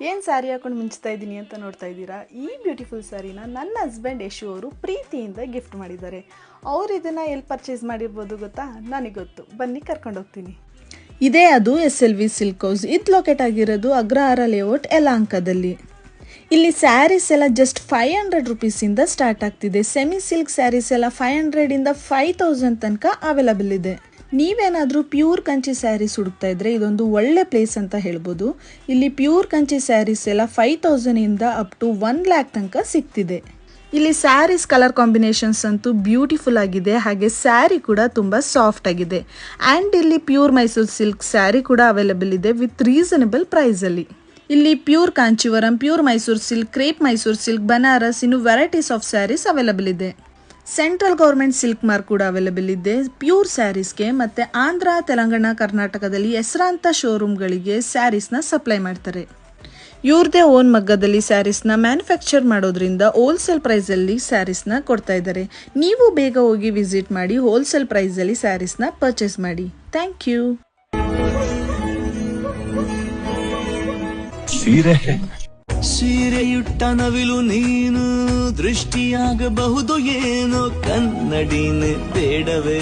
ಏನು ಸ್ಯಾರಿ ಹಾಕೊಂಡು ಮಿಂಚ್ತಾ ಇದ್ದೀನಿ ಅಂತ ನೋಡ್ತಾ ಇದ್ದೀರಾ. ಈ ಬ್ಯೂಟಿಫುಲ್ ಸ್ಯಾರಿನ ನನ್ನ ಹಸ್ಬೆಂಡ್ ಯಶು ಅವರು ಪ್ರೀತಿಯಿಂದ ಗಿಫ್ಟ್ ಮಾಡಿದ್ದಾರೆ. ಅವರು ಇದನ್ನು ಎಲ್ಲಿ ಪರ್ಚೇಸ್ ಮಾಡಿರ್ಬೋದು ಗೊತ್ತಾ? ನನಗೆ ಗೊತ್ತು, ಬನ್ನಿ ಕರ್ಕೊಂಡು ಹೋಗ್ತೀನಿ. ಇದೇ ಅದು SLV ಸಿಲ್ಕ್ ಹೌಸ್. ಇದು ಲೊಕೇಟ್ ಆಗಿರೋದು ಅಗ್ರಹಾರ ಲೇಔಟ್ ಯಲಹಂಕದಲ್ಲಿ. ಇಲ್ಲಿ ಸ್ಯಾರೀಸ್ ಎಲ್ಲ ಜಸ್ಟ್ 500 ರುಪೀಸಿಂದ ಸ್ಟಾರ್ಟ್ ಆಗ್ತಿದೆ. ಸೆಮಿ ಸಿಲ್ಕ್ ಸ್ಯಾರೀಸ್ ಎಲ್ಲ 500ಇಂದ 5000 ತನಕ ಅವೈಲಬಲ್ ಇದೆ. ನೀವೇನಾದರೂ ಪ್ಯೂರ್ ಕಂಚಿ ಸ್ಯಾರೀಸ್ ಹುಡುಕ್ತಾ ಇದ್ರೆ ಇದೊಂದು ಒಳ್ಳೆ ಪ್ಲೇಸ್ ಅಂತ ಹೇಳ್ಬೋದು. ಇಲ್ಲಿ ಪ್ಯೂರ್ ಕಂಚಿ ಸ್ಯಾರೀಸ್ ಎಲ್ಲ 5000ಇಂದ ಅಪ್ ಟು 1 lakh ತನಕ ಸಿಗ್ತಿದೆ. ಇಲ್ಲಿ ಸ್ಯಾರೀಸ್ ಕಲರ್ ಕಾಂಬಿನೇಷನ್ಸ್ ಅಂತೂ ಬ್ಯೂಟಿಫುಲ್ ಆಗಿದೆ, ಹಾಗೆ ಸ್ಯಾರಿ ಕೂಡ ತುಂಬ ಸಾಫ್ಟ್ ಆಗಿದೆ. ಆ್ಯಂಡ್ ಇಲ್ಲಿ ಪ್ಯೂರ್ ಮೈಸೂರು ಸಿಲ್ಕ್ ಸ್ಯಾರಿ ಕೂಡ ಅವೈಲಬಲ್ ಇದೆ ವಿತ್ ರೀಸನಬಲ್ ಪ್ರೈಸಲ್ಲಿ. ಇಲ್ಲಿ pure Kanjeevaram, pure Mysore silk, crepe Mysore silk, Banaras, ಇನ್ನು ವೆರೈಟೀಸ್ ಆಫ್ ಸ್ಯಾರೀಸ್ ಅವೈಲಬಲ್ ಇದೆ. ಸೆಂಟ್ರಲ್ ಗೌರ್ಮೆಂಟ್ ಸಿಲ್ಕ್ ಮಾರ್ಕ್ ಕೂಡ ಅವೈಲಬಲ್ ಇದೆ ಪ್ಯೂರ್ ಸ್ಯಾರೀಸ್ಗೆ. ಮತ್ತು ಆಂಧ್ರ, ತೆಲಂಗಾಣ, ಕರ್ನಾಟಕದಲ್ಲಿ ಹೆಸರಾಂತ ಶೋರೂಮ್ಗಳಿಗೆ ಸ್ಯಾರೀಸ್ನ ಸಪ್ಲೈ ಮಾಡ್ತಾರೆ. ಇವ್ರದೇ ಓನ್ ಮಗ್ಗದಲ್ಲಿ ಸ್ಯಾರೀಸ್ನ ಮ್ಯಾನುಫ್ಯಾಕ್ಚರ್ ಮಾಡೋದ್ರಿಂದ ಹೋಲ್ಸೇಲ್ ಪ್ರೈಸಲ್ಲಿ ಸ್ಯಾರೀಸ್ನ ಕೊಡ್ತಾ ಇದ್ದಾರೆ. ನೀವು ಬೇಗ ಹೋಗಿ ವಿಸಿಟ್ ಮಾಡಿ ಹೋಲ್ಸೇಲ್ ಪ್ರೈಸಲ್ಲಿ ಸ್ಯಾರೀಸ್ನ ಪರ್ಚೇಸ್ ಮಾಡಿ. Thank you. ಸೀರೆಯುಟ್ಟ ನವಿಲು ನೀನು, ದೃಷ್ಟಿಯಾಗಬಹುದು ಏನೋ ಕನ್ನಡಿನೇ ಬೇಡವೇ.